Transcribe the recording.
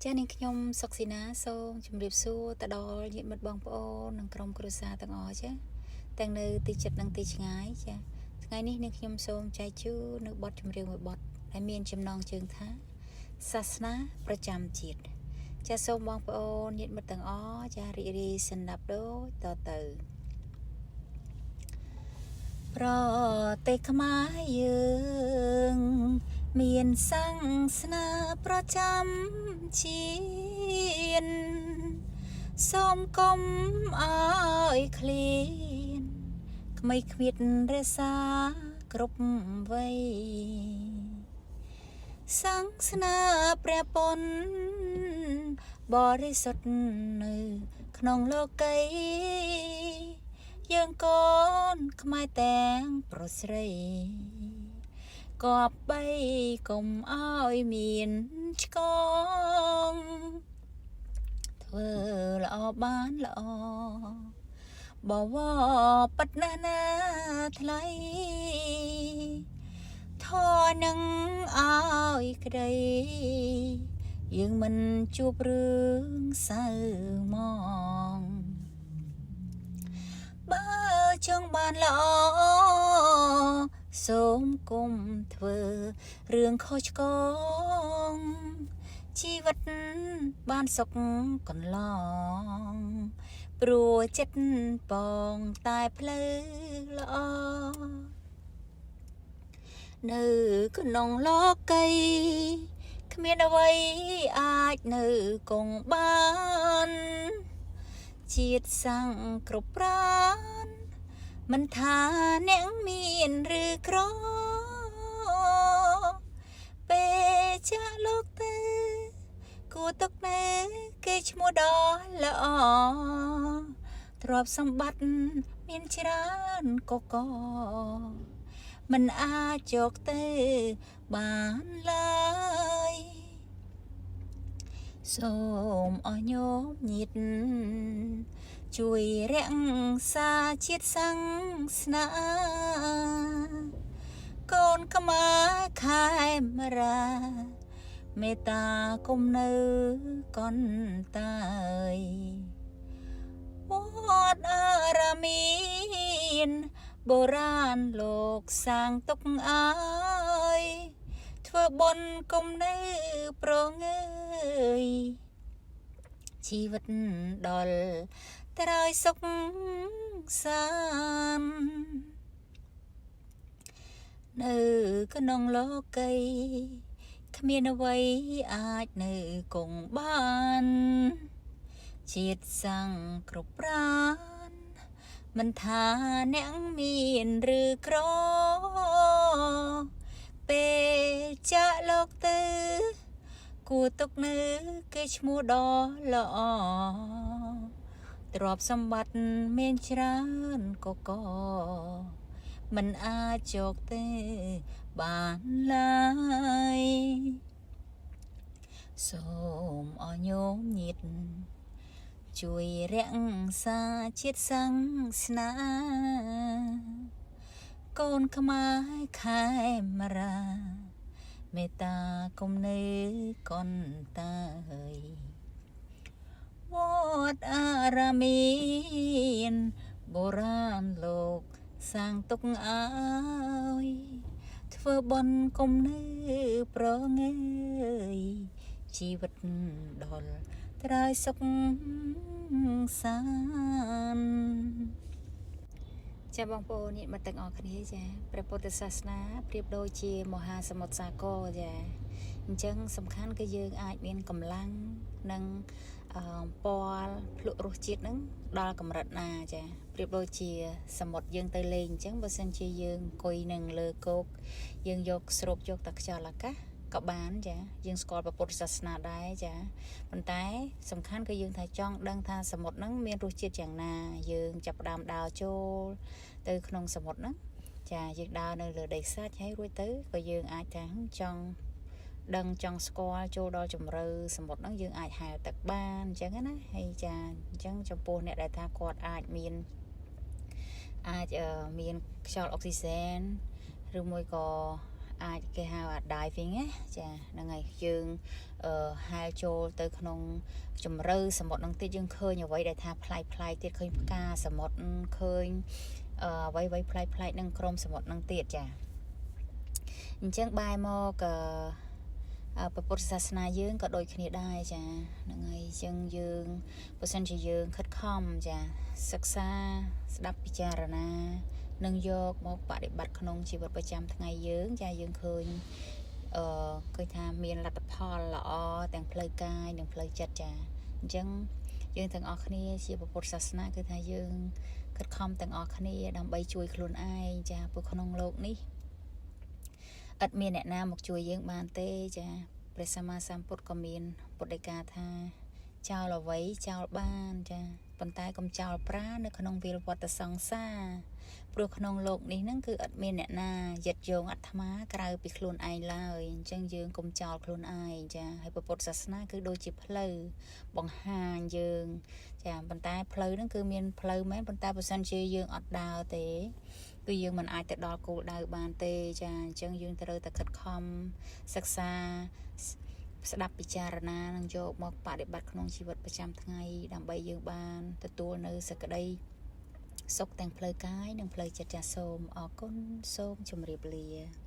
ចានាងខ្ញុំសុកស៊ីណាសូមជម្រាបសួរទៅដល់ញាតិមិត្តបងប្អូននិងក្រុមគ្រួសារទាំងអស់ចាទាំងនៅទីជិតនិងទីឆ្ងាយចាថ្ងៃនេះនាងខ្ញុំសូមចែកជូននៅបទចម្រៀងមួយបទដែលមានចំណងជើងថាសាសនាប្រចាំជាតិចាសូមបងប្អូនញាតិមិត្តទាំងអស់ចារីករាយស្ដាប់ដូចតទៅប្រទេសខ្មែរយើងមានសាសនាប្រចាំជាតិសូមកុំអើយឃ្លានក្មេងគ្មៀតរសាគ្រប់វ័យសាសនាព្រះពុទ្ធបរិសុទ្ធនៅក្នុងលោកីយើងកូនខ្មែរទាំងប្រុសស្រីគប្បីកុំអើយមានឆ្កងធ្វើល្អបានល្អបវរប៉ិតណាស់ណាថ្លៃធរនឹងអើយក្តីយើងមិនជួបរឿងសៅមងបើចង់បានល្អសូមគុំធ្វើរឿងខុសឆ្គងជីវិតបានសុខកន្លងព្រោះចិត្តបងតែផ្លូវល្អនៅក្នុងលោកីគ្មានអ្វីអាចនៅគង់បានជាតិសាំងគ្រប់ប្រានមិនថាអ្នកមានឬក្រពេលចាស់លោកទៅគួរទុកនៅគេឈ្មោះដ៏ល្អទ្រព្យសម្បត្តិមានច្រើនកកមិនអាចយកទៅបានឡើយសូមអរញោមញាតិជួយរក្សាជាតិសាសនាកូនខ្មែរខែមរាមេត្តាគុំនៅកន្តើយវត្តអារាមានបុរាណលោកសាងទុកអើយធ្វើបុណ្យគុំនៅប្រងើយជីវិតដល់ត្រើយសុខសាននៅក្នុងលោកីគ្មានអ្វីអាចនៅគង់បានជាតិសាំងគ្រប់ប្រានមិនថាអ្នកមានឬក្រពេលចាក់លោកទៅគួរទុកនៅគេឈ្មោះដ៏ល្អទ្រព្យសម្បត្តិមានច្រើនកកមិនអាចយកទៅបានឡើយសូមអរញោមញាតិជួយរក្សាជាតិសាសនាកូនខ្មែរខែមរាមេត្តាគុំនៅកន្តើយវត្តអារាមានបុរាណលោកសាងទុកអើយធ្វើបុណ្យគុំនៅប្រងើយជីវិតដល់ត្រើយសុខសានចាបងប្អូនញាតិមិត្តទាំងអស់គ្នាចាព្រះពុទ្ធសាសនាប្រៀបដូចជាមហាសមុទ្រសាគរចាអញ្ចឹងសំខាន់គឺយើងអាចមានកម្លាំងនិងពណ៌ភ្លក់រសជាតិហ្នឹងដល់កម្រិតណាចាប្រៀបដូចជាសមុទ្រយើងទៅលេងអញ្ចឹងបើសិនជាយើងអង្គុយនឹងលើគោកយើងយកស្រូបយកតែខ្យល់អាកាសក៏បានចាយើងស្គាល់ពុទ្ធសាសនាដែរចាប៉ុន្តែសំខាន់គឺយើងថាចង់ដឹងថាសមុទ្រហ្នឹងមានរសជាតិយ៉ាងណាយើងចាប់ផ្ដើមដើរចូលទៅក្នុងសមុទ្រហ្នឹងចាយើងដើរនៅលើដីខ្សាច់ហើយរួចទៅក៏យើងអាចថាចង់ដឹងចង់ស្គាល់ចូលដល់ជម្រៅសមុទ្រហ្នឹងយើងអាចហែលទឹកបានអញ្ចឹងណាហើយចាអញ្ចឹងចំពោះអ្នកដែលថាគាត់អាចមានខ្យល់អុកស៊ីសែនឬមួយក៏ អាចគេហៅ diving ណាចាហ្នឹងហើយយើង hai chô tới không chùm rư sầm một năng tiết dương khơi như vậy để tha play tiết khơi ca sầm một khơi vậy play năng chrome sầm một năng tiết chả chẳng bài mò cảประพุทธศาสนาយើងក៏ដូចគ្នាដែរចាហ្នឹងហើយចឹងយើងបើសិនជាយើងខិតខំចាសិក្សាស្ដាប់ពិចារណានិងយកមកបដិបត្តិក្នុងជីវិតប្រចាំថ្ងៃយើងចាយើងឃើញឃើញថាមានលទ្ធផលល្អទាំងផ្លូវកាយនិងផ្លូវចិត្តចាអញ្ចឹងយើងទាំងអស់គ្នាជាពុទ្ធសាសនាគឺថាយើងខិតខំទាំងអស់គ្នាដើម្បីជួយខ្លួនឯងចាព្រោះក្នុងโลกនេះអត់មានអ្នកណាមកជួយយើងបានទេចាព្រះសម្មាសម្ពុទ្ធក៏មានពុទ្ធដីកាថាចោលអ្វីចោលបានចាប៉ុន្តែកុំចោលប្រានៅក្នុងវាលវត្តសង្សារព្រោះក្នុងโลกនេះហ្នឹងគឺអត់មានអ្នកណាយិតយងអាត្មាក្រៅពីខ្លួនឯងឡើយអញ្ចឹងយើងកុំចោលខ្លួនឯងចាហើយពុទ្ធសាសនាគឺដូចជាផ្លូវបង្ហាញយើងចាប៉ុន្តែផ្លូវហ្នឹងគឺមានផ្លូវមែនប៉ុន្តែបើសិនជាយើងអត់ដើរទេគឺយើងមិនអាចទៅដល់គោលដៅបានទេចាអញ្ចឹងយើងត្រូវតែខិតខំសិក្សាស្ដាប់ពិចារណានិងយកមកបដិបត្តិក្នុងជីវិតប្រចាំថ្ងៃដើម្បីយើងបានទទួលនៅសេចក្តីសុខទាំងផ្លូវកាយនិងផ្លូវចិត្តចាសូមអរគុណសូមជម្រាបលា